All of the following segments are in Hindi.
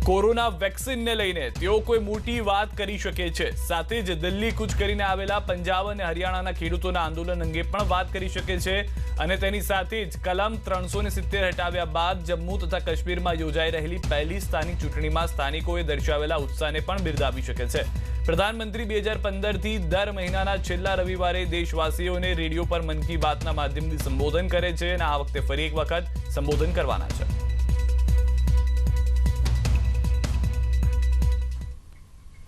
કોરોના વેક્સિનને લઈને તેઓ કોઈ મોટી વાત કરી શકે છે, સાથે જ દિલ્હી કૂચ કરીને આવેલા પંજાબ અને હરિયાણાના ખેડૂતોના આંદોલન અંગે પણ વાત કરી શકે છે અને તેની સાથે જ કલમ 370 હટાવ્યા બાદ જમ્મુ તથા કાશ્મીરમાં યોજાઈ રહેલી પહેલી સ્થાનિક ચૂંટણીમાં સ્થાનિકોએ દર્શાવેલા ઉત્સાહને પણ બિરદાવી શકે છે। પ્રધાનમંત્રી 2015થી દર મહિનાના છેલ્લા રવિવારે દેશવાસીઓને રેડિયો પર મન કી બાતના માધ્યમથી સંબોધન કરે છે અને આ વખતે ફરી એક વખત સંબોધન કરવાના છે।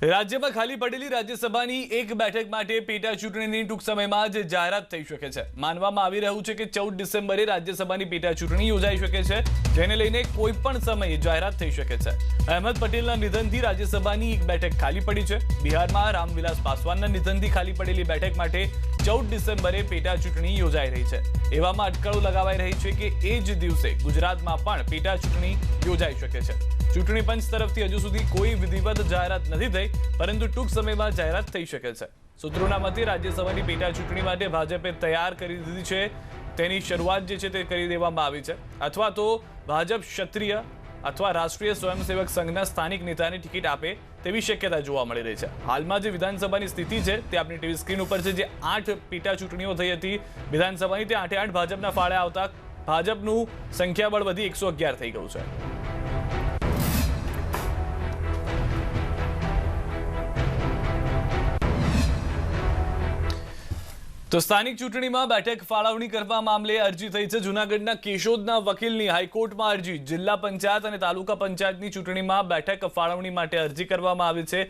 રાજ્યમાં ખાલી પડેલી રાજ્યસભાની એક બેઠક માટે પેટા ચૂંટણીની ટૂંક સમયમાં જ જાહેરાત થઈ શકે છે। માનવામાં આવી રહ્યું છે કે 14 ડિસેમ્બરે રાજ્યસભાની પેટા ચૂંટણી યોજાઈ શકે છે, જેને લઈને કોઈ પણ સમયે જાહેરાત થઈ શકે છે। અહેમદ પટેલના નિધનથી રાજ્યસભાની એક બેઠક ખાલી પડી છે। બિહારમાં રામવિલાસ પાસવાનના નિધનથી ખાલી પડેલી બેઠક માટે 14 ડિસેમ્બરે પેટા ચૂંટણી યોજાઈ રહી છે। એવામાં અટકળો લગાવાઈ રહી છે કે એ જ દિવસે ગુજરાતમાં પણ પેટા ચૂંટણી યોજાઈ શકે છે। ચૂંટણી પંચ તરફથી હજુ સુધી કોઈ વિધિવત જાહેરાત નથી થઈ, પરંતુ ટૂંક સમયમાં જાહેરાત થઈ શકે છે। સૂત્રોના મતે રાજ્યસભાની પેટા ચૂંટણી માટે ભાજપે તૈયાર કરી દીધી છે, તેની શરૂઆત જે છે તે કરી દેવામાં આવી છે, અથવા તો ભાજપ ક્ષત્રિય અથવા રાષ્ટ્રીય સ્વયંસેવક સંઘના સ્થાનિક નેતાને ટિકિટ આપે તેવી શક્યતા જોવા મળી રહી છે। હાલમાં જે વિધાનસભાની સ્થિતિ છે તે આપણી ટીવી સ્ક્રીન ઉપર છે, જે 8 પેટા ચૂંટણીઓ થઈ હતી વિધાનસભાની, તે 8 ભાજપના ફાળે આવતા ભાજપનું સંખ્યાબળ વધી 111 થઈ ગયું છે। તો સ્થાનિક ચૂંટણીમાં બેઠક ફાળવણી કરવા મામલે અરજી થઈ છે। જૂનાગઢના કેશોદના વકીલની હાઈકોર્ટમાં અરજી। જિલ્લા પંચાયત અને તાલુકા પંચાયતની ચૂંટણીમાં બેઠક ફાળવણી માટે અરજી કરવામાં આવી છે।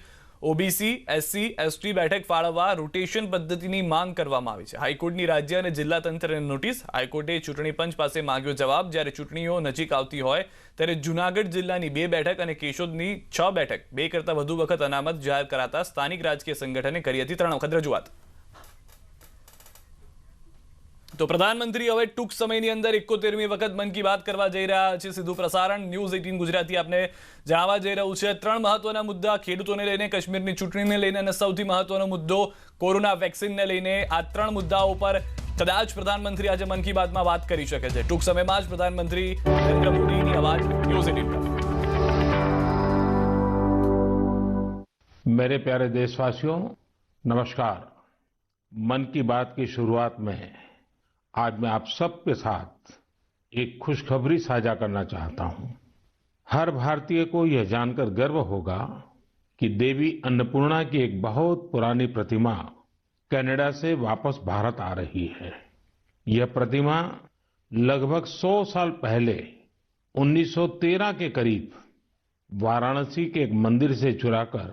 ઓબીસી, એસસી, એસટી બેઠક ફાળવવા રોટેશન પદ્ધતિની માંગ કરવામાં આવી છે। હાઈકોર્ટની રાજ્ય અને જિલ્લા તંત્રને નોટિસ। હાઈકોર્ટે ચૂંટણી પંચ પાસે માંગ્યો જવાબ। જ્યારે ચૂંટણીઓ નજીક આવતી હોય ત્યારે જૂનાગઢ જિલ્લાની 2 બેઠક અને કેશોદની 6 બેઠક 2 કરતાં વધુ વખત અનામત જાહેર કરાતા સ્થાનિક રાજકીય સંગઠને કરી હતી 3 વખત રજૂઆત। તો પ્રધાનમંત્રી હવે ટૂંક સમયની અંદર 71મી વખત મન કી બાત કરવા જઈ રહ્યા છે। સીધું પ્રસારણ ન્યૂઝ 18 ગુજરાતી આપને જણાવવા જઈ રહ્યું છે। 3 મહત્વના મુદ્દા ખેડૂતોને લઈને, કાશ્મીરની ચૂંટણીને લઈને અને સૌથી મહત્વનો મુદ્દો કોરોના વેક્સિનને લઈને। આ 3 મુદ્દાઓ પર કદાચ પ્રધાનમંત્રી આજે મન કી બાતમાં વાત કરી શકે છે। ટૂંક સમયમાં જ પ્રધાનમંત્રી નરેન્દ્ર મોદીની અવાજ ન્યૂઝ 18 પર। मेरे प्यारे देशवासियों, नमस्कार। मन की बात की शुरुआत में आज मैं आप सबके साथ एक खुशखबरी साझा करना चाहता हूं। हर भारतीय को यह जानकर गर्व होगा कि देवी अन्नपूर्णा की एक बहुत पुरानी प्रतिमा कनाडा से वापस भारत आ रही है। यह प्रतिमा लगभग 100 साल पहले 1913 के करीब वाराणसी के एक मंदिर से चुराकर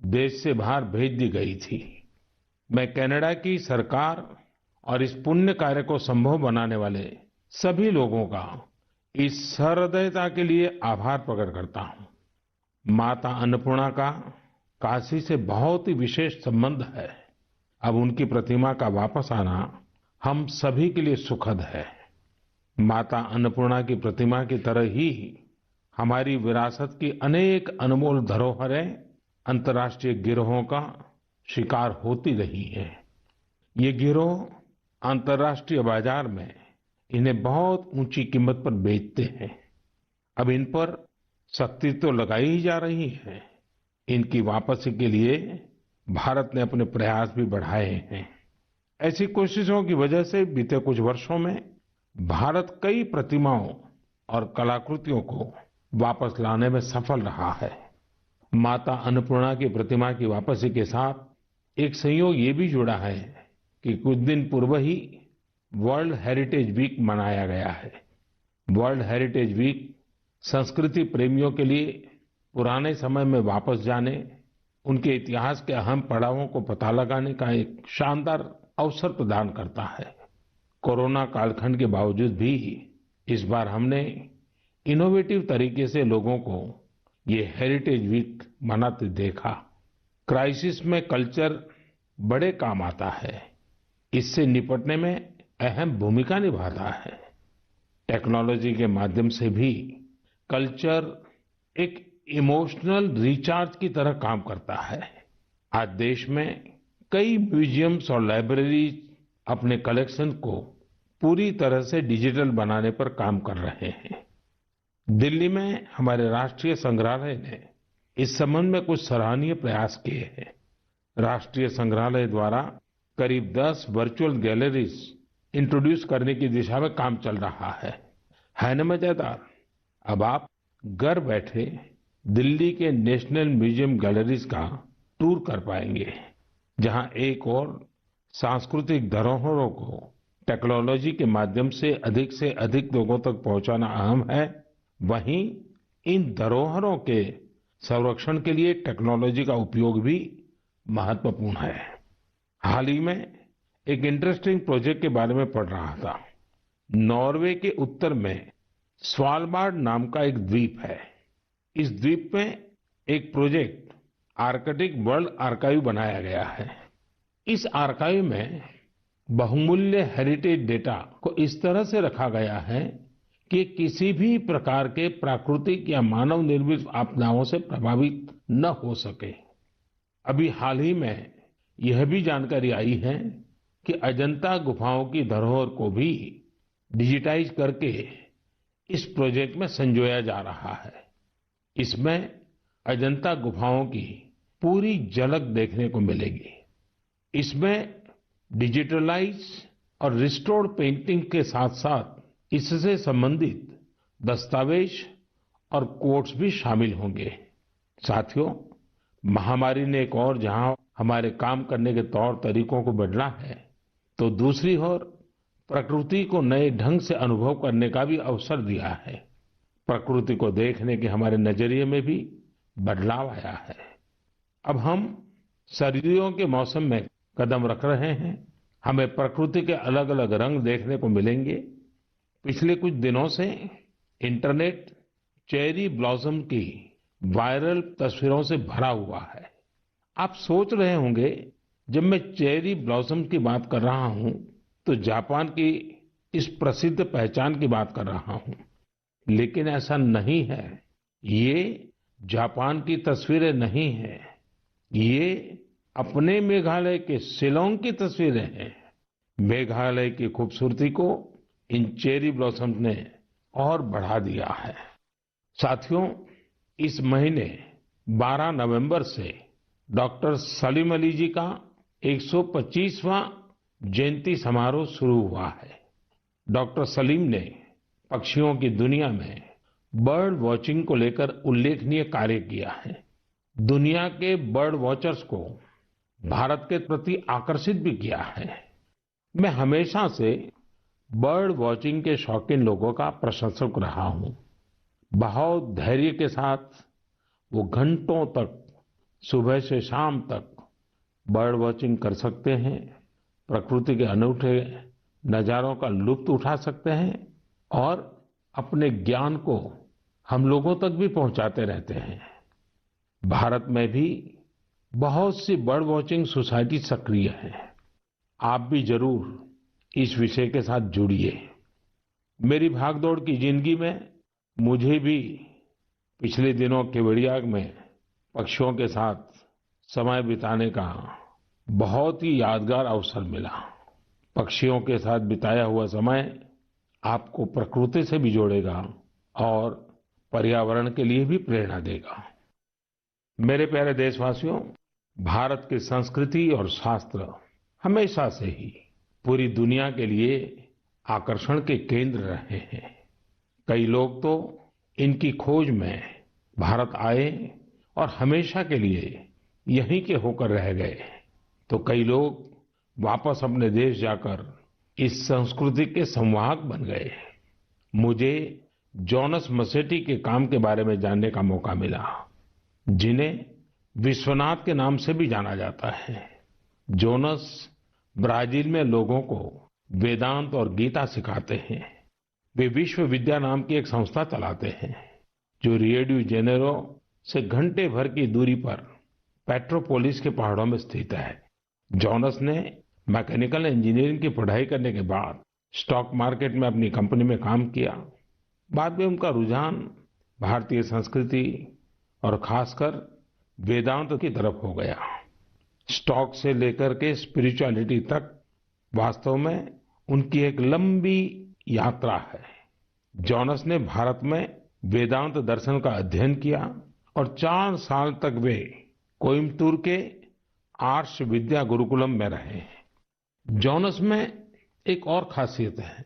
देश से बाहर भेज दी गई थी। मैं कनाडा की सरकार और इस पुण्य कार्य को संभव बनाने वाले सभी लोगों का इस सहृदयता के लिए आभार प्रकट करता हूं। माता अन्नपूर्णा का काशी से बहुत ही विशेष संबंध है। अब उनकी प्रतिमा का वापस आना हम सभी के लिए सुखद है। माता अन्नपूर्णा की प्रतिमा की तरह ही हमारी विरासत की अनेक अनमोल धरोहरें अंतर्राष्ट्रीय गिरोहों का शिकार होती रही है। ये गिरोह अंतर्राष्ट्रीय बाजार में इन्हें बहुत ऊंची कीमत पर बेचते हैं। अब इन पर सख्ती तो लगाई ही जा रही है। इनकी वापसी के लिए भारत ने अपने प्रयास भी बढ़ाए हैं। ऐसी कोशिशों की वजह से बीते कुछ वर्षों में भारत कई प्रतिमाओं और कलाकृतियों को वापस लाने में सफल रहा है। माता अन्नपूर्णा की प्रतिमा की वापसी के साथ एक संयोग ये भी जुड़ा है कि कुछ दिन पूर्व ही वर्ल्ड हेरिटेज वीक मनाया गया है। वर्ल्ड हेरिटेज वीक संस्कृति प्रेमियों के लिए पुराने समय में वापस जाने, उनके इतिहास के अहम पड़ावों को पता लगाने का एक शानदार अवसर प्रदान करता है। कोरोना कालखंड के बावजूद भी इस बार हमने इनोवेटिव तरीके से लोगों को ये हेरिटेज वीक मनाते देखा। क्राइसिस में कल्चर बड़े काम आता है। इससे निपटने में अहम भूमिका निभाता है। टेक्नोलॉजी के माध्यम से भी कल्चर एक इमोशनल रिचार्ज की तरह काम करता है। आज देश में कई म्यूजियम्स और लाइब्रेरीज अपने कलेक्शन को पूरी तरह से डिजिटल बनाने पर काम कर रहे हैं। दिल्ली में हमारे राष्ट्रीय संग्रहालय ने इस संबंध में कुछ सराहनीय प्रयास किए हैं। राष्ट्रीय संग्रहालय द्वारा करीब 10 वर्चुअल गैलरीज इंट्रोड्यूस करने की दिशा में काम चल रहा है ना मजेदार। अब आप घर बैठे दिल्ली के नेशनल म्यूजियम गैलरीज का टूर कर पाएंगे, जहां एक और सांस्कृतिक धरोहरों को टेक्नोलॉजी के माध्यम से अधिक लोगों तक पहुंचाना अहम है, वहीं इन धरोहरों के संरक्षण के लिए टेक्नोलॉजी का उपयोग भी महत्वपूर्ण है। हाल ही में एक इंटरेस्टिंग प्रोजेक्ट के बारे में पढ़ रहा था। नॉर्वे के उत्तर में स्वालबार्ड नाम का एक द्वीप है। इस द्वीप में एक प्रोजेक्ट आर्कटिक वर्ल्ड आर्काइव बनाया गया है। इस आर्काइव में बहुमूल्य हेरिटेज डेटा को इस तरह से रखा गया है कि किसी भी प्रकार के प्राकृतिक या मानव निर्मित आपदाओं से प्रभावित न हो सके। अभी हाल ही में यह भी जानकारी आई है कि अजंता गुफाओं की धरोहर को भी डिजिटाइज करके इस प्रोजेक्ट में संजोया जा रहा है। इसमें अजंता गुफाओं की पूरी झलक देखने को मिलेगी। इसमें डिजिटलाइज और रिस्टोर्ड पेंटिंग के साथ साथ इससे संबंधित दस्तावेज और कोट्स भी शामिल होंगे। साथियों, महामारी ने एक और जहां हमारे काम करने के तौर तरीकों को बदला है, तो दूसरी ओर प्रकृति को नए ढंग से अनुभव करने का भी अवसर दिया है। प्रकृति को देखने के हमारे नजरिए में भी बदलाव आया है। अब हम सर्दियों के मौसम में कदम रख रहे हैं। हमें प्रकृति के अलग अलग रंग देखने को मिलेंगे। पिछले कुछ दिनों से इंटरनेट चेरी ब्लॉसम की वायरल तस्वीरों से भरा हुआ है। आप सोच रहे होंगे, जब मैं चेरी ब्लॉसम की बात कर रहा हूं तो जापान की इस प्रसिद्ध पहचान की बात कर रहा हूं, लेकिन ऐसा नहीं है। ये जापान की तस्वीरें नहीं है, ये अपने मेघालय के शिलांग की तस्वीरें हैं। मेघालय की खूबसूरती को इन चेरी ब्लॉसम ने और बढ़ा दिया है। साथियों, इस महीने 12 नवंबर से डॉक्टर सलीम अली जी का 125वां जयंती समारोह शुरू हुआ है। डॉक्टर सलीम ने पक्षियों की दुनिया में बर्ड वॉचिंग को लेकर उल्लेखनीय कार्य किया है। दुनिया के बर्ड वॉचर्स को भारत के प्रति आकर्षित भी किया है। मैं हमेशा से बर्ड वॉचिंग के शौकीन लोगों का प्रशंसक रहा हूं। बहुत धैर्य के साथ वो घंटों तक, सुबह से शाम तक बर्ड वॉचिंग कर सकते हैं, प्रकृति के अनूठे नजारों का लुत्फ उठा सकते हैं और अपने ज्ञान को हम लोगों तक भी पहुंचाते रहते हैं। भारत में भी बहुत सी बर्ड वॉचिंग सोसाइटी सक्रिय है। आप भी जरूर इस विषय के साथ जुड़िए। मेरी भागदौड़ की जिंदगी में मुझे भी पिछले दिनों केवड़िया में पक्षियों के साथ समय बिताने का बहुत ही यादगार अवसर मिला। पक्षियों के साथ बिताया हुआ समय आपको प्रकृति से भी जोड़ेगा और पर्यावरण के लिए भी प्रेरणा देगा। मेरे प्यारे देशवासियों, भारत की संस्कृति और शास्त्र हमेशा से ही पूरी दुनिया के लिए आकर्षण के केंद्र रहे हैं। कई लोग तो इनकी खोज में भारत आए और हमेशा के लिए यहीं के होकर रह गए, तो कई लोग वापस अपने देश जाकर इस संस्कृति के संवाहक बन गए। मुझे जोनास मसेट्टी के काम के बारे में जानने का मौका मिला, जिन्हें विश्वनाथ के नाम से भी जाना जाता है। जोनास ब्राजील में लोगों को वेदांत और गीता सिखाते हैं। वे विश्व विद्या नाम की एक संस्था चलाते हैं, जो रियो डी जेनेरो से घंटे भर की दूरी पर पेट्रोपोलिस के पहाड़ों में स्थित है। जोनास ने मैकेनिकल इंजीनियरिंग की पढ़ाई करने के बाद स्टॉक मार्केट में अपनी कंपनी में काम किया। बाद में उनका रुझान भारतीय संस्कृति और खासकर वेदांत की तरफ हो गया। स्टॉक से लेकर के स्पिरिचुअलिटी तक वास्तव में उनकी एक लंबी यात्रा है। जोनास ने भारत में वेदांत दर्शन का अध्ययन किया और 4 साल तक वे कोयम्बटूर के आर्ष विद्या गुरुकुलम में रहे। जॉनस में एक और खासियत है,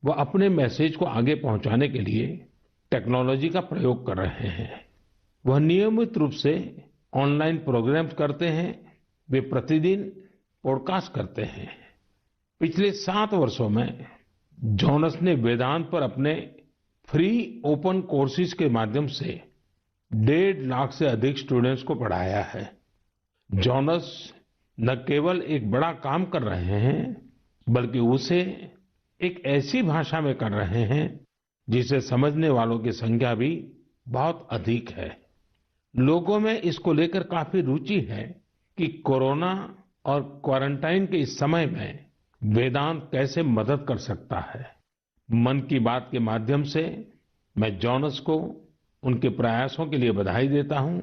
वह अपने मैसेज को आगे पहुंचाने के लिए टेक्नोलॉजी का प्रयोग कर रहे हैं। वह नियमित रूप से ऑनलाइन प्रोग्राम्स करते हैं, वे प्रतिदिन पॉडकास्ट करते हैं। पिछले 7 वर्षों में जॉनस ने वेदांत पर अपने फ्री ओपन कोर्सेज के माध्यम से 1.5 लाख से अधिक स्टूडेंट्स को पढ़ाया है। जॉनस न केवल एक बड़ा काम कर रहे हैं, बल्कि उसे एक ऐसी भाषा में कर रहे हैं जिसे समझने वालों की संख्या भी बहुत अधिक है। लोगों में इसको लेकर काफी रुचि है कि कोरोना और क्वारंटाइन के इस समय में वेदांत कैसे मदद कर सकता है। मन की बात के माध्यम से मैं जॉनस को उनके प्रयासों के लिए बधाई देता हूं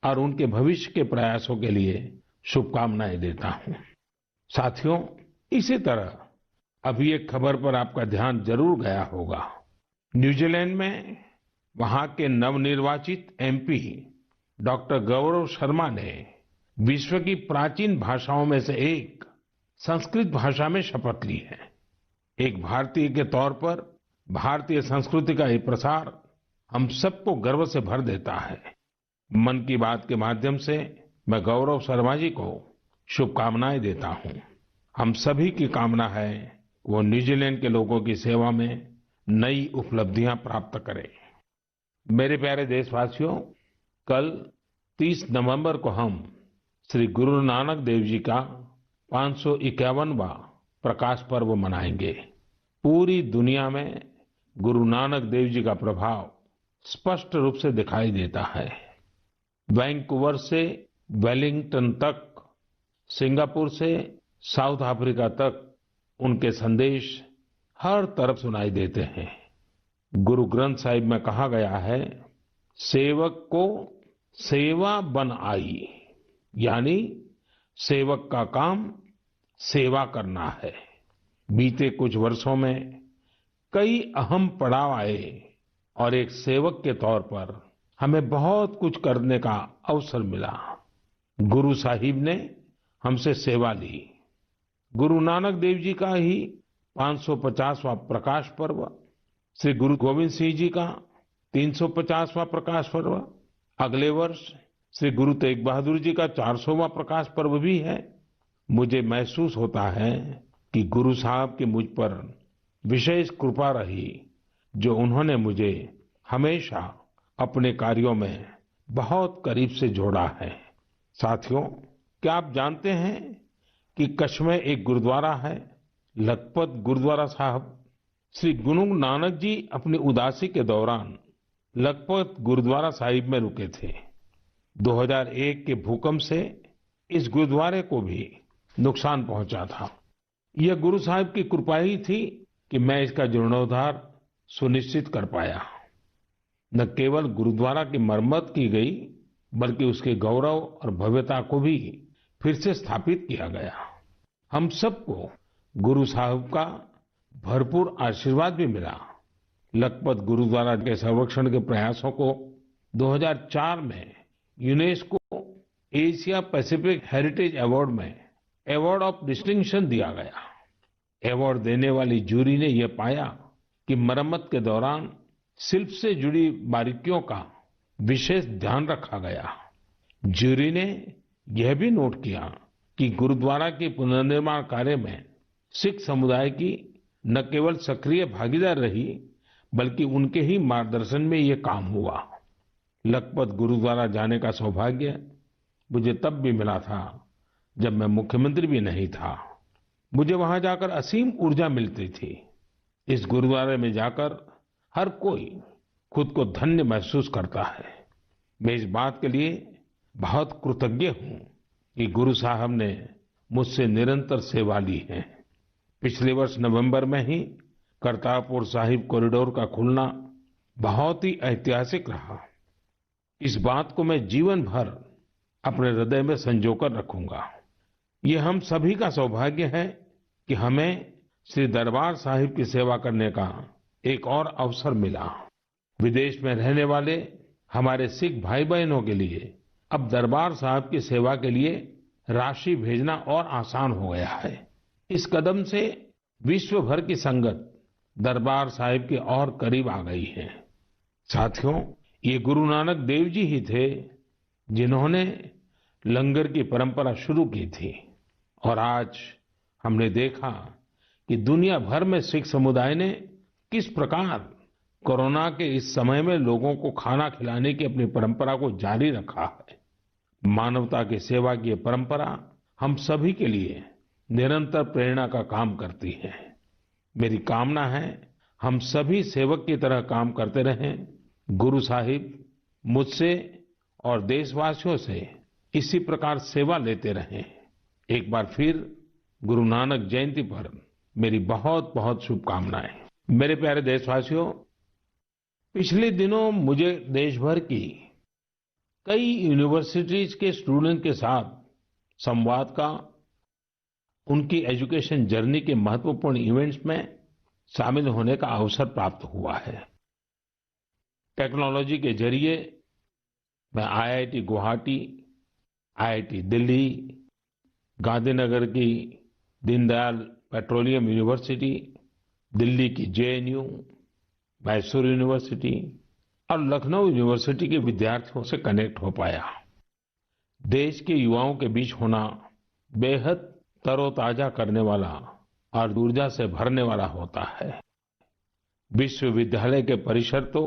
और उनके भविष्य के प्रयासों के लिए शुभकामनाएं देता हूं। साथियों, इसी तरह अभी एक खबर पर आपका ध्यान जरूर गया होगा। न्यूजीलैंड में वहां के नवनिर्वाचित एमपी डॉक्टर गौरव शर्मा ने विश्व की प्राचीन भाषाओं में से एक संस्कृत भाषा में शपथ ली है। एक भारतीय के तौर पर भारतीय संस्कृति का ये प्रसार हम सबको गर्व से भर देता है। मन की बात के माध्यम से मैं गौरव शर्मा जी को शुभकामनाएं देता हूं। हम सभी की कामना है वो न्यूजीलैंड के लोगों की सेवा में नई उपलब्धियां प्राप्त करें। मेरे प्यारे देशवासियों, कल 30 नवंबर को हम श्री गुरु नानक देव जी का 551वां प्रकाश पर्व मनाएंगे। पूरी दुनिया में गुरु नानक देव जी का प्रभाव स्पष्ट रूप से दिखाई देता है। वैंकूवर से वेलिंगटन तक, सिंगापुर से साउथ अफ्रीका तक उनके संदेश हर तरफ सुनाई देते हैं। गुरु ग्रंथ साहिब में कहा गया है, सेवक को सेवा बन आई, यानी सेवक का काम सेवा करना है। बीते कुछ वर्षों में कई अहम पड़ाव आए और एक सेवक के तौर पर हमें बहुत कुछ करने का अवसर मिला। गुरु साहिब ने हमसे सेवा ली। गुरु नानक देव जी का ही 550वां प्रकाश पर्व, श्री गुरु गोविंद सिंह जी का 350वां प्रकाश पर्व, अगले वर्ष श्री गुरु तेग बहादुर जी का 400वां प्रकाश पर्व भी है। मुझे महसूस होता है कि गुरु साहब की मुझ पर विशेष कृपा रही, जो उन्होंने मुझे हमेशा अपने कार्यों में बहुत करीब से जोड़ा है। साथियों, क्या आप जानते हैं कि कच्छ में एक गुरुद्वारा है, लखपत गुरुद्वारा साहब। श्री गुरु नानक जी अपनी उदासी के दौरान लखपत गुरुद्वारा साहिब में रुके थे। 2001 के भूकंप से इस गुरुद्वारे को भी नुकसान पहुंचा था। यह गुरु साहिब की कृपा ही थी कि मैं इसका जीर्णोद्धार सुनिश्चित कर पाया। न केवल गुरुद्वारा की मरम्मत की गई, बल्कि उसके गौरव और भव्यता को भी फिर से स्थापित किया गया। हम सबको गुरु साहिब का भरपूर आशीर्वाद भी मिला। लखपत गुरुद्वारा के संरक्षण के प्रयासों को 2004 में UNESCO Asia Pacific heritage award में अवार्ड ऑफ डिस्टिंक्शन दिया गया। अवार्ड देने वाली जूरी ने यह पाया कि मरम्मत के दौरान शिल्प से जुड़ी बारीकियों का विशेष ध्यान रखा गया। जूरी ने यह भी नोट किया कि गुरुद्वारा के पुनर्निर्माण कार्य में सिख समुदाय की न केवल सक्रिय भागीदार रही, बल्कि उनके ही मार्गदर्शन में ये काम हुआ। लखपत गुरुद्वारा जाने का सौभाग्य मुझे तब भी मिला था जब मैं मुख्यमंत्री भी नहीं था। मुझे वहां जाकर असीम ऊर्जा मिलती थी। इस गुरुद्वारे में जाकर हर कोई खुद को धन्य महसूस करता है। मैं इस बात के लिए बहुत कृतज्ञ हूं कि गुरु साहब ने मुझसे निरंतर सेवा ली है। पिछले वर्ष नवंबर में ही करतारपुर साहिब कॉरिडोर का खुलना बहुत ही ऐतिहासिक रहा। इस बात को मैं जीवन भर अपने हृदय में संजोकर रखूंगा। ये हम सभी का सौभाग्य है कि हमें श्री दरबार साहिब की सेवा करने का एक और अवसर मिला। विदेश में रहने वाले हमारे सिख भाई बहनों के लिए अब दरबार साहब की सेवा के लिए राशि भेजना और आसान हो गया है। इस कदम से विश्व भर की संगत दरबार साहिब के और करीब आ गई है। साथियों, ये गुरु नानक देव जी ही थे जिन्होंने लंगर की परंपरा शुरू की थी और आज हमने देखा कि दुनिया भर में सिख समुदाय ने किस प्रकार कोरोना के इस समय में लोगों को खाना खिलाने की अपनी परंपरा को जारी रखा है। मानवता की सेवा की ये परंपरा हम सभी के लिए निरंतर प्रेरणा का काम करती है। मेरी कामना है हम सभी सेवक की तरह काम करते रहें। गुरु साहिब मुझसे और देशवासियों से इसी प्रकार सेवा लेते रहें। एक बार फिर गुरु नानक जयंती पर मेरी बहुत बहुत शुभकामनाएं। मेरे प्यारे देशवासियों, पिछले दिनों मुझे देश भर की कई यूनिवर्सिटीज के स्टूडेंट के साथ संवाद का, उनकी एजुकेशन जर्नी के महत्वपूर्ण इवेंट्स में शामिल होने का अवसर प्राप्त हुआ है। टेक्नोलॉजी के जरिए मैं आईआईटी गुवाहाटी, आईआईटी दिल्ली, गांधीनगर की दीनदयाल पेट्रोलियम यूनिवर्सिटी, दिल्ली की जेएनयू, मैसूर यूनिवर्सिटी और लखनऊ यूनिवर्सिटी के विद्यार्थियों से कनेक्ट हो पाया। देश के युवाओं के बीच होना बेहद तरोताजा करने वाला और ऊर्जा से भरने वाला होता है। विश्वविद्यालय के परिसर तो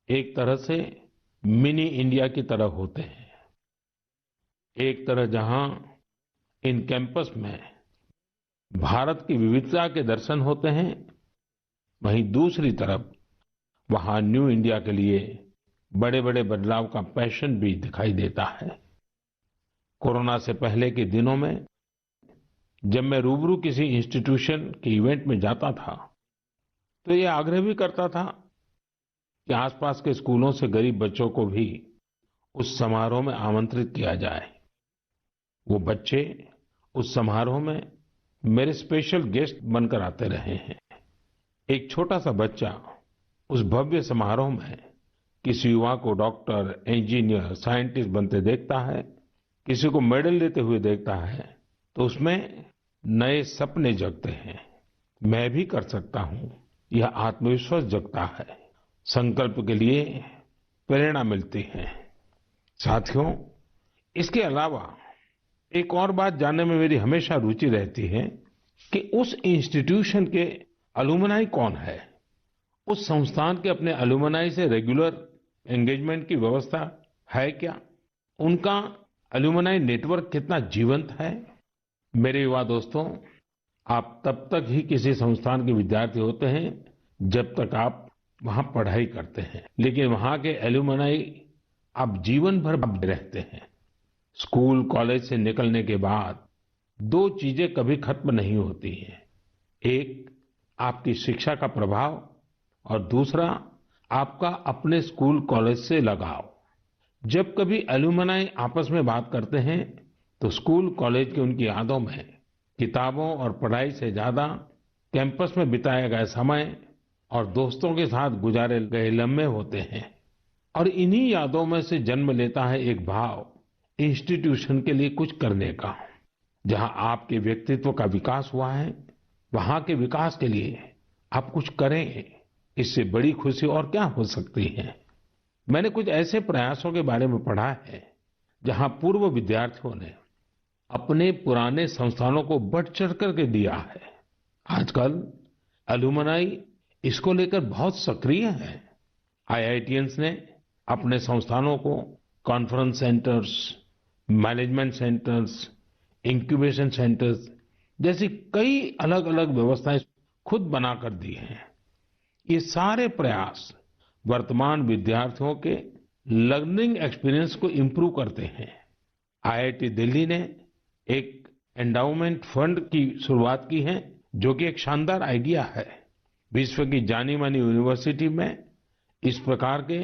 एक तरह से मिनी इंडिया की तरह होते हैं। एक तरह जहां इन कैंपस में भारत की विविधता के दर्शन होते हैं, वहीं दूसरी तरफ वहां न्यू इंडिया के लिए बड़े बड़े बदलाव का पैशन भी दिखाई देता है। कोरोना से पहले के दिनों में जब मैं रूबरू किसी इंस्टीट्यूशन के इवेंट में जाता था तो ये आग्रह भी करता था कि आसपास के स्कूलों से गरीब बच्चों को भी उस समारोह में आमंत्रित किया जाए। वो बच्चे उस समारोह में मेरे स्पेशल गेस्ट बनकर आते रहे हैं। एक छोटा सा बच्चा उस भव्य समारोह में किसी युवा को डॉक्टर, इंजीनियर, साइंटिस्ट बनते देखता है, किसी को मेडल लेते हुए देखता है, तो उसमें नए सपने जगते हैं। मैं भी कर सकता हूं, यह आत्मविश्वास जगता है। संकल्प के लिए प्रेरणा मिलती है। साथियों, इसके अलावा एक और बात जानने में मेरी हमेशा रुचि रहती है कि उस इंस्टीट्यूशन के अलुमनाई कौन है। उस संस्थान के अपने अलुमनाई से रेगुलर एंगेजमेंट की व्यवस्था है क्या? उनका अलुमनाई नेटवर्क कितना जीवंत है? मेरे युवा दोस्तों, आप तब तक ही किसी संस्थान के विद्यार्थी होते हैं जब तक आप वहां पढ़ाई करते हैं, लेकिन वहां के अलुमनाई आप जीवन भर रहते हैं। स्कूल, कॉलेज से निकलने के बाद दो चीजें कभी खत्म नहीं होती हैं। एक, आपकी शिक्षा का प्रभाव और दूसरा, आपका अपने स्कूल, कॉलेज से लगाव। जब कभी अलुमनाई आपस में बात करते हैं तो स्कूल, कॉलेज की उनकी यादों में किताबों और पढ़ाई से ज्यादा कैंपस में बिताया गया समय और दोस्तों के साथ गुजारे गए लम्हे होते हैं। और इन्हीं यादों में से जन्म लेता है एक भाव इंस्टीट्यूशन के लिए कुछ करने का। जहां आपके व्यक्तित्व का विकास हुआ है, वहां के विकास के लिए आप कुछ करें। इससे बड़ी खुशी और क्या हो सकती है। मैंने कुछ ऐसे प्रयासों के बारे में पढ़ा है जहां पूर्व विद्यार्थियों ने अपने पुराने संस्थानों को बढ़ चढ़ करके दिया है। आजकल अलुमनाई इसको लेकर बहुत सक्रिय है। आईआईटियंस ने अपने संस्थानों को conference centres, management centres, incubation centres जैसी कई अलग अलग व्यवस्थाएं खुद बनाकर दी हैं। ये सारे प्रयास वर्तमान विद्यार्थियों के लर्निंग एक्सपीरियंस को इम्प्रूव करते हैं। आईआईटी दिल्ली ने एक एंडाउमेंट फंड की शुरुआत की है, जो कि एक शानदार आइडिया है। विश्व की जानी मानी यूनिवर्सिटी में इस प्रकार के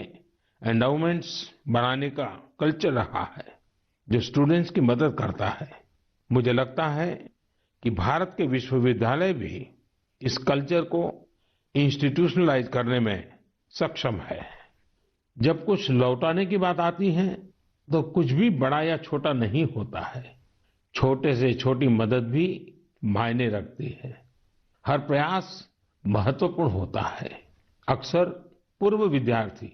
एंडाउमेंट्स बनाने का कल्चर रहा है, जो स्टूडेंट्स की मदद करता है। मुझे लगता है कि भारत के विश्वविद्यालय भी इस कल्चर को इंस्टीट्यूशनलाइज करने में सक्षम है। जब कुछ लौटाने की बात आती है तो कुछ भी बड़ा या छोटा नहीं होता है। छोटे से छोटी मदद भी मायने रखती है। हर प्रयास महत्वपूर्ण होता है। अक्सर पूर्व विद्यार्थी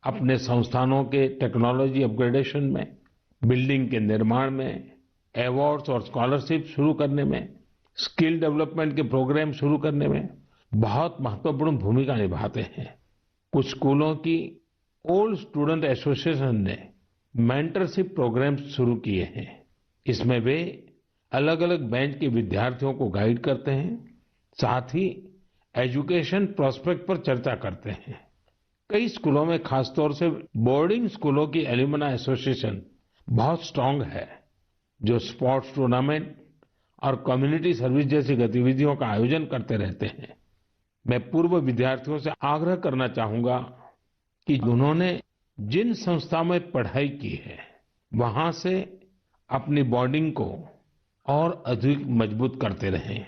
अपने संस्थानों के टेक्नोलॉजी अपग्रेडेशन में, बिल्डिंग के निर्माण में, अवार्ड्स और स्कॉलरशिप शुरू करने में, स्किल डेवलपमेंट के प्रोग्राम शुरू करने में बहुत महत्वपूर्ण भूमिका निभाते हैं। कुछ स्कूलों की ओल्ड स्टूडेंट एसोसिएशन ने मेंटरशिप प्रोग्राम शुरू किए हैं। इसमें वे अलग अलग बैच के विद्यार्थियों को गाइड करते हैं, साथ ही एजुकेशन प्रोस्पेक्ट पर चर्चा करते हैं। कई स्कूलों में खासतौर से बोर्डिंग स्कूलों की एल्यूमनी एसोसिएशन बहुत स्ट्रांग है, जो स्पोर्ट्स टूर्नामेंट और कम्युनिटी सर्विस जैसी गतिविधियों का आयोजन करते रहते हैं। मैं पूर्व विद्यार्थियों से आग्रह करना चाहूंगा कि उन्होंने जिन संस्था में पढ़ाई की है वहां से अपनी बॉन्डिंग को और अधिक मजबूत करते रहें,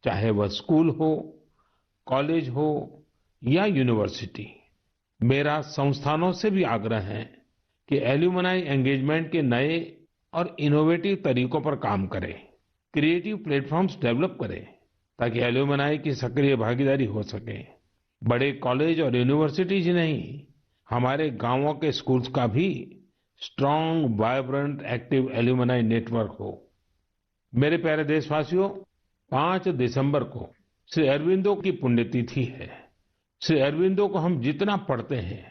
चाहे वह स्कूल हो, कॉलेज हो या यूनिवर्सिटी। मेरा संस्थानों से भी आग्रह है कि एल्यूमनी एंगेजमेंट के नए और इनोवेटिव तरीकों पर काम करें, क्रिएटिव प्लेटफॉर्म्स डेवलप करें ताकि एल्यूमनी की सक्रिय भागीदारी हो सके। बड़े कॉलेज और यूनिवर्सिटीज नहीं, हमारे गांवों के स्कूल्स का भी strong, vibrant, active alumni network हो। मेरे प्यारे देशवासियों, 5 दिसंबर को श्री अरबिंदो की पुण्यतिथि है। श्री अरबिंदो को हम जितना पढ़ते हैं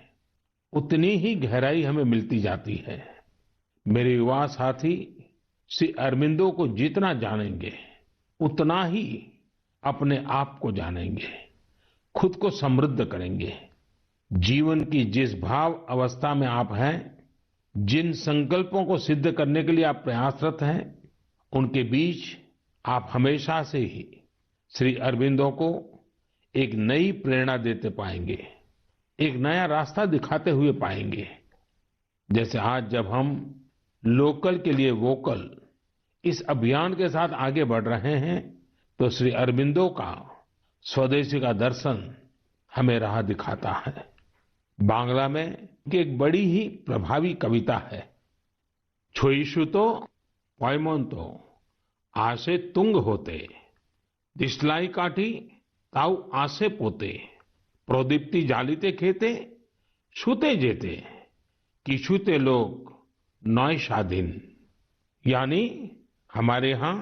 उतनी ही गहराई हमें मिलती जाती है। मेरे युवा साथी श्री अरबिंदो को जितना जानेंगे उतना ही अपने आप को जानेंगे, खुद को समृद्ध करेंगे। जीवन की जिस भाव अवस्था में आप हैं, जिन संकल्पों को सिद्ध करने के लिए आप प्रयासरत हैं, उनके बीच आप हमेशा से ही श्री अरबिंदो को एक नई प्रेरणा देते पाएंगे, एक नया रास्ता दिखाते हुए पाएंगे। जैसे आज जब हम लोकल के लिए वोकल इस अभियान के साथ आगे बढ़ रहे हैं, तो श्री अरबिंदो का स्वदेशी का दर्शन हमें राह दिखाता है। बांग्ला में एक बड़ी ही प्रभावी कविता है, छोईशुतो पॉयमोंतो आसे तुंग होते, दिसलाई काठी ताऊ आसे पोते, प्रोदीप्ति जालिते खेते, छूते जेते, किछुते लोग नौय शादीन। यानी हमारे यहाँ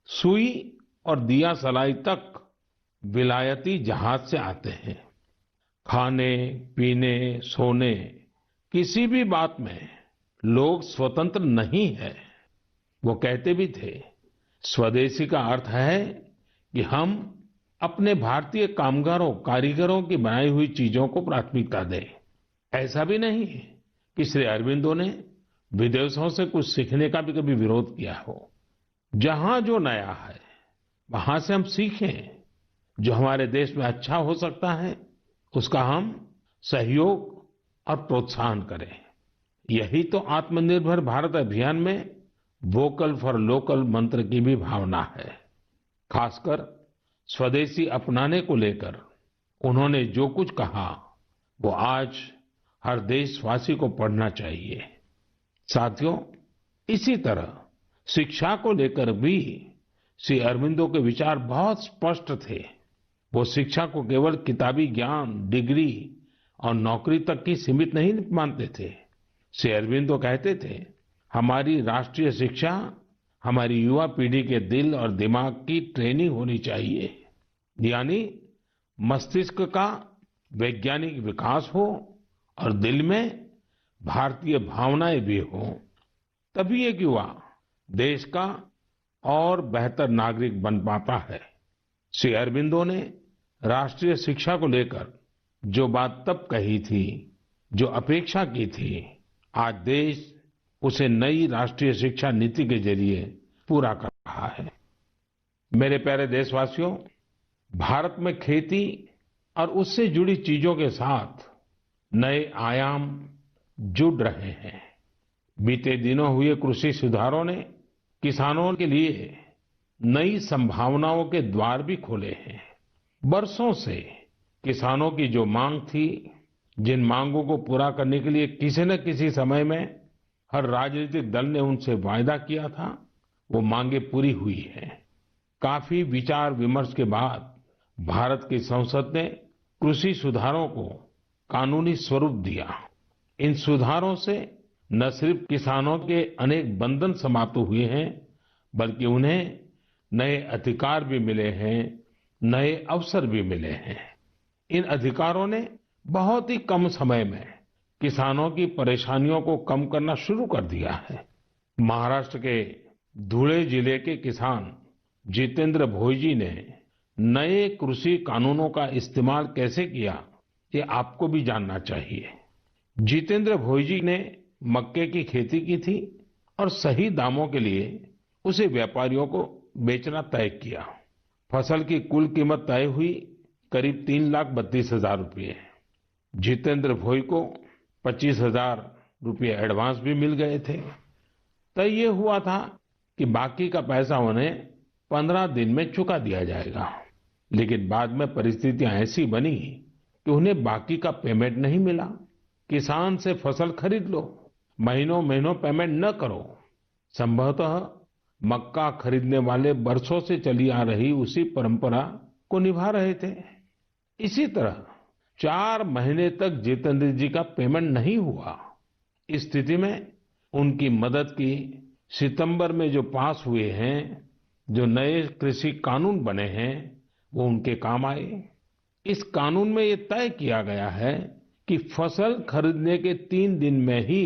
सुई और दिया सलाई तक विलायती जहाज से आते हैं। खाने, पीने, सोने, किसी भी बात में लोग स्वतंत्र नहीं है। वो कहते भी थे, स्वदेशी का अर्थ है कि हम अपने भारतीय कामगारों, कारीगरों की बनाई हुई चीजों को प्राथमिकता दें। ऐसा भी नहीं कि श्री अरबिंदो ने विदेशों से कुछ सीखने का भी कभी विरोध किया हो। जहां जो नया है वहां से हम सीखें। जो हमारे देश में अच्छा हो सकता है उसका हम सहयोग और प्रोत्साहन करें। यही तो आत्मनिर्भर भारत अभियान में वोकल फॉर लोकल मंत्र की भी भावना है। खासकर स्वदेशी अपनाने को लेकर उन्होंने जो कुछ कहा वो आज हर देशवासी को पढ़ना चाहिए। साथियों, इसी तरह शिक्षा को लेकर भी श्री अरबिंदो के विचार बहुत स्पष्ट थे। वो शिक्षा को केवल किताबी ज्ञान, डिग्री और नौकरी तक की सीमित नहीं मानते थे। श्री अरबिंदो कहते थे, हमारी राष्ट्रीय शिक्षा हमारी युवा पीढ़ी के दिल और दिमाग की ट्रेनिंग होनी चाहिए। यानी मस्तिष्क का वैज्ञानिक विकास हो और दिल में भारतीय भावनाएं भी हो, तभी एक युवा देश का और बेहतर नागरिक बन पाता है। श्री अरबिंदो ने राष्ट्रीय शिक्षा को लेकर जो बात तब कही थी, जो अपेक्षा की थी, आज देश उसे नई राष्ट्रीय शिक्षा नीति के जरिए पूरा कर रहा है। मेरे प्यारे देशवासियों, भारत में खेती और उससे जुड़ी चीजों के साथ नए आयाम जुड़ रहे हैं। बीते दिनों हुए कृषि सुधारों ने किसानों के लिए नई संभावनाओं के द्वार भी खोले हैं। बरसों से किसानों की जो मांग थी, जिन मांगों को पूरा करने के लिए किसी न किसी समय में हर राजनीतिक दल ने उनसे वायदा किया था, वो मांगे पूरी हुई हैं। काफी विचार विमर्श के बाद भारत की संसद ने कृषि सुधारों को कानूनी स्वरूप दिया। इन सुधारों से न सिर्फ किसानों के अनेक बंधन समाप्त हुए हैं, बल्कि उन्हें नए अधिकार भी मिले हैं, नए अवसर भी मिले हैं। इन अधिकारों ने बहुत ही कम समय में किसानों की परेशानियों को कम करना शुरू कर दिया है। महाराष्ट्र के धुले जिले के किसान जितेंद्र भोईजी ने नए कृषि कानूनों का इस्तेमाल कैसे किया, ये आपको भी जानना चाहिए। जितेंद्र भोईजी ने मक्के की खेती की थी और सही दामों के लिए उसे व्यापारियों को बेचना तय किया। फसल की कुल कीमत तय हुई करीब 3,32,000 रुपये। जितेंद्र भोई को 25,000 रुपये एडवांस भी मिल गए थे। तय ये हुआ था कि बाकी का पैसा उन्हें 15 दिन में चुका दिया जाएगा। लेकिन बाद में परिस्थितियां ऐसी बनी कि उन्हें बाकी का पेमेंट नहीं मिला। किसान से फसल खरीद लो, महीनों महीनों पेमेंट न करो। संभवतः मक्का खरीदने वाले बरसों से चली आ रही उसी परंपरा को निभा रहे थे। इसी तरह 4 महीने तक जितेंद्र जी का पेमेंट नहीं हुआ। इस स्थिति में उनकी मदद की सितंबर में जो पास हुए हैं, जो नए कृषि कानून बने हैं, वो उनके काम आए। इस कानून में ये तय किया गया है कि फसल खरीदने के 3 दिन में ही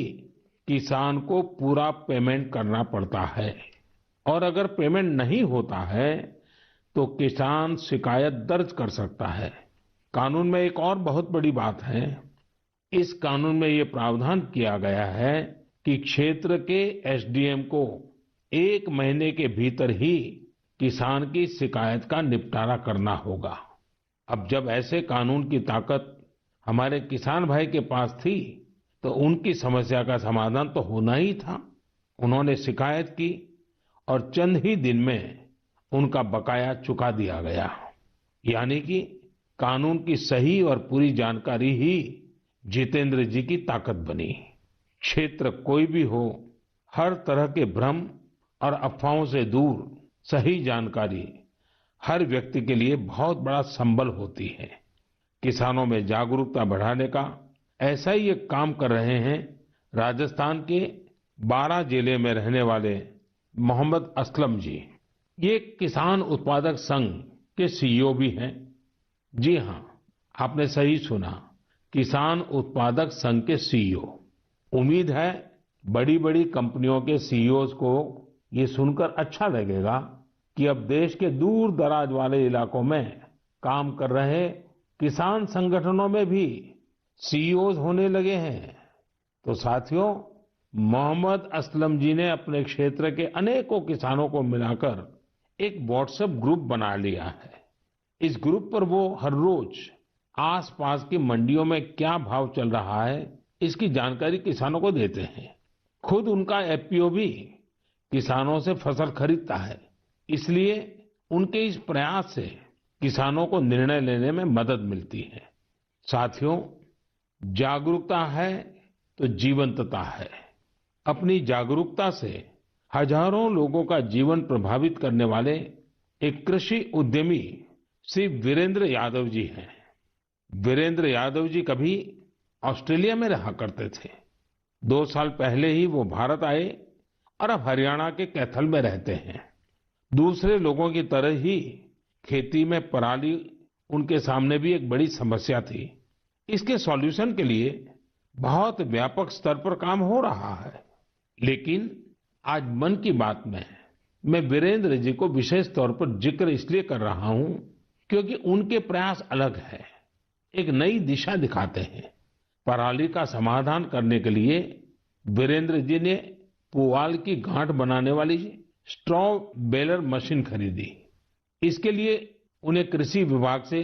किसान को पूरा पेमेंट करना पड़ता है और अगर पेमेंट नहीं होता है तो किसान शिकायत दर्ज कर सकता है। कानून में एक और बहुत बड़ी बात है। इस कानून में ये प्रावधान किया गया है कि क्षेत्र के एसडीएम को 1 महीने के भीतर ही किसान की शिकायत का निपटारा करना होगा। अब जब ऐसे कानून की ताकत हमारे किसान भाई के पास थी, तो उनकी समस्या का समाधान तो होना ही था। उन्होंने शिकायत की और चंद ही दिन में उनका बकाया चुका दिया गया। यानी कि कानून की सही और पूरी जानकारी ही जितेंद्र जी की ताकत बनी। क्षेत्र कोई भी हो, हर तरह के भ्रम और अफवाहों से दूर सही जानकारी हर व्यक्ति के लिए बहुत बड़ा संबल होती है। किसानों में जागरूकता बढ़ाने का ऐसा ही एक काम कर रहे हैं राजस्थान के 12 जिले में रहने वाले मोहम्मद असलम जी। ये किसान उत्पादक संघ के सीईओ भी हैं। जी हाँ, आपने सही सुना, किसान उत्पादक संघ के सीईओ। उम्मीद है बड़ी बड़ी कंपनियों के सीईओज को ये सुनकर अच्छा लगेगा कि अब देश के दूर दराज वाले इलाकों में काम कर रहे किसान संगठनों में भी सीईओज होने लगे हैं। तो साथियों, मोहम्मद असलम जी ने अपने क्षेत्र के अनेकों किसानों को मिलाकर एक व्हाट्सएप ग्रुप बना लिया है। इस ग्रुप पर वो हर रोज आसपास की मंडियों में क्या भाव चल रहा है, इसकी जानकारी किसानों को देते हैं। खुद उनका एफपीओ भी किसानों से फसल खरीदता है। इसलिए उनके इस प्रयास से किसानों को निर्णय लेने में मदद मिलती है। साथियों, जागरूकता है तो जीवंतता है। अपनी जागरूकता से हजारों लोगों का जीवन प्रभावित करने वाले एक कृषि उद्यमी श्री वीरेंद्र यादव जी हैं। वीरेंद्र यादव जी कभी ऑस्ट्रेलिया में रहा करते थे। 2 साल पहले ही वो भारत आए और अब हरियाणा के कैथल में रहते हैं। दूसरे लोगों की तरह ही खेती में पराली उनके सामने भी एक बड़ी समस्या थी। इसके सॉल्यूशन के लिए बहुत व्यापक स्तर पर काम हो रहा है। लेकिन आज मन की बात में मैं वीरेंद्र जी को विशेष तौर पर जिक्र इसलिए कर रहा हूं क्योंकि उनके प्रयास अलग है, एक नई दिशा दिखाते हैं। पराली का समाधान करने के लिए वीरेंद्र जी ने पुआल की गांठ बनाने वाली स्ट्रॉ बेलर मशीन खरीदी। इसके लिए उन्हें कृषि विभाग से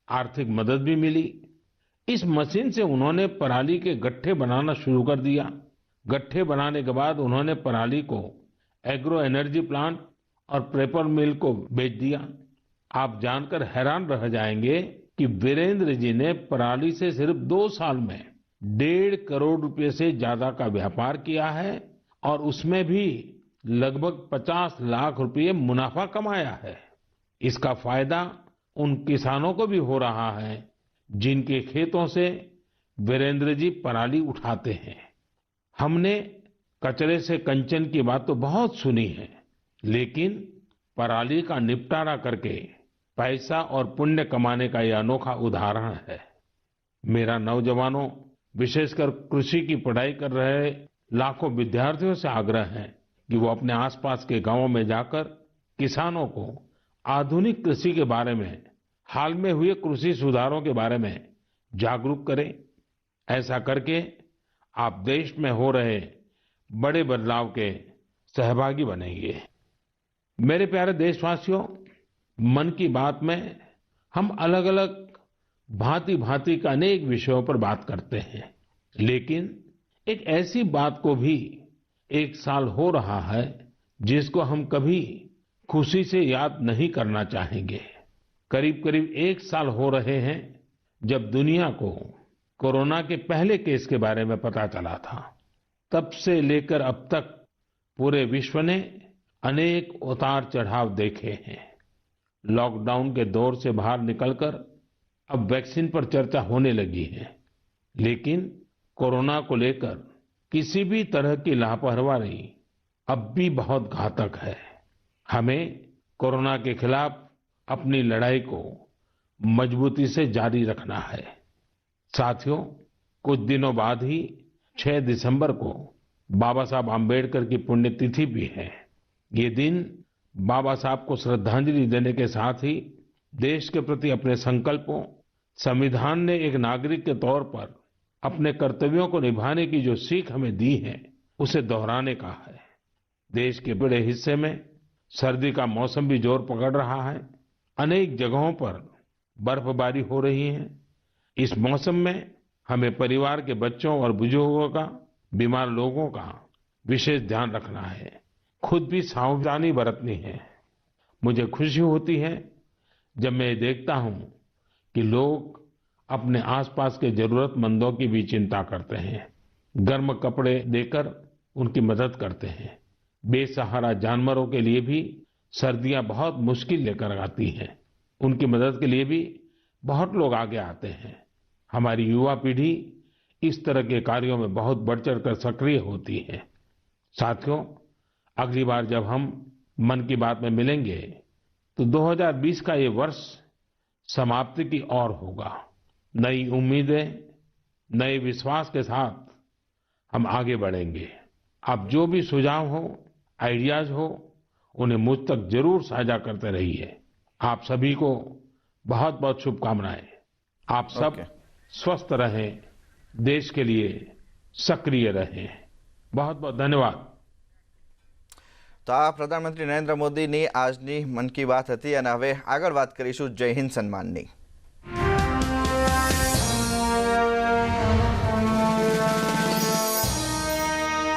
आर्थिक मदद भी मिली। इस मशीन से उन्होंने पराली के गट्ठे बनाना शुरू कर दिया। गट्ठे बनाने के बाद उन्होंने पराली को एग्रो एनर्जी प्लांट और पेपर मिल को बेच दिया। आप जानकर हैरान रह जाएंगे कि कि वीरेंद्र जी ने पराली से सिर्फ 2 साल में 1.5 करोड़ रुपए से ज्यादा का व्यापार किया है और उसमें भी लगभग 50 लाख रुपए मुनाफा कमाया है। इसका फायदा उन किसानों को भी हो रहा है जिनके खेतों से वीरेंद्र जी पराली उठाते हैं। हमने कचरे से कंचन की बात तो बहुत सुनी है, लेकिन पराली का निपटारा करके पैसा और पुण्य कमाने का यह अनोखा उदाहरण है। मेरा नौजवानों, विशेषकर कृषि की पढ़ाई कर रहे लाखों विद्यार्थियों से आग्रह है कि वो अपने आसपास के गांवों में जाकर किसानों को आधुनिक कृषि के बारे में, हाल में हुए कृषि सुधारों के बारे में जागरूक करें। ऐसा करके आप देश में हो रहे बड़े बदलाव के सहभागी बनेंगे। मेरे प्यारे देशवासियों, मन की बात में हम अलग अलग भांति भांति के अनेक विषयों पर बात करते हैं, लेकिन एक ऐसी बात को भी 1 साल हो रहा है जिसको हम कभी खुशी से याद नहीं करना चाहेंगे। करीब करीब 1 साल हो रहे हैं जब दुनिया को कोरोना के पहले केस के बारे में पता चला था। तब से लेकर अब तक पूरे विश्व ने अनेक उतार चढ़ाव देखे हैं। लॉकडाउन के दौर से बाहर निकलकर अब वैक्सीन पर चर्चा होने लगी है, लेकिन कोरोना को लेकर किसी भी तरह की लापरवाही अब भी बहुत घातक है। हमें कोरोना के खिलाफ अपनी लड़ाई को मजबूती से जारी रखना है। साथियों, कुछ दिनों बाद ही 6 दिसंबर को बाबा साहब आम्बेडकर की पुण्यतिथि भी है। ये दिन बाबा साहब को श्रद्धांजलि देने के साथ ही देश के प्रति अपने संकल्पों, संविधान ने एक नागरिक के तौर पर अपने कर्तव्यों को निभाने की जो सीख हमें दी है, उसे दोहराने का है। देश के बड़े हिस्से में सर्दी का मौसम भी जोर पकड़ रहा है। अनेक जगहों पर बर्फबारी हो रही है। इस मौसम में हमें परिवार के बच्चों और बुजुर्गों का, बीमार लोगों का विशेष ध्यान रखना है। खुद भी सावधानी बरतनी है। मुझे खुशी होती है जब मैं देखता हूं कि लोग अपने आसपास के जरूरतमंदों की भी चिंता करते हैं, गर्म कपड़े देकर उनकी मदद करते हैं। बेसहारा जानवरों के लिए भी सर्दियां बहुत मुश्किल लेकर आती हैं। उनकी मदद के लिए भी बहुत लोग आगे आते हैं। हमारी युवा पीढ़ी इस तरह के कार्यों में बहुत बढ़-चढ़ कर सक्रिय होती है। साथियों, अगली बार जब हम मन की बात में मिलेंगे तो 2020 का ये वर्ष समाप्ति की ओर होगा। नई उम्मीदें, नए विश्वास के साथ हम आगे बढ़ेंगे। आप जो भी सुझाव हो, आइडियाज हो, उन्हें मुझ तक जरूर साझा करते रहिए। आप सभी को बहुत बहुत शुभकामनाएं। आप सब स्वस्थ रहें, देश के लिए सक्रिय रहें। बहुत बहुत धन्यवाद। तो आ प्रधानमंत्री नरेंद्र मोदी ની આજની મન કી બાત હતી અને હવે આગળ વાત કરીશું જય હિન્દ સન્માનની।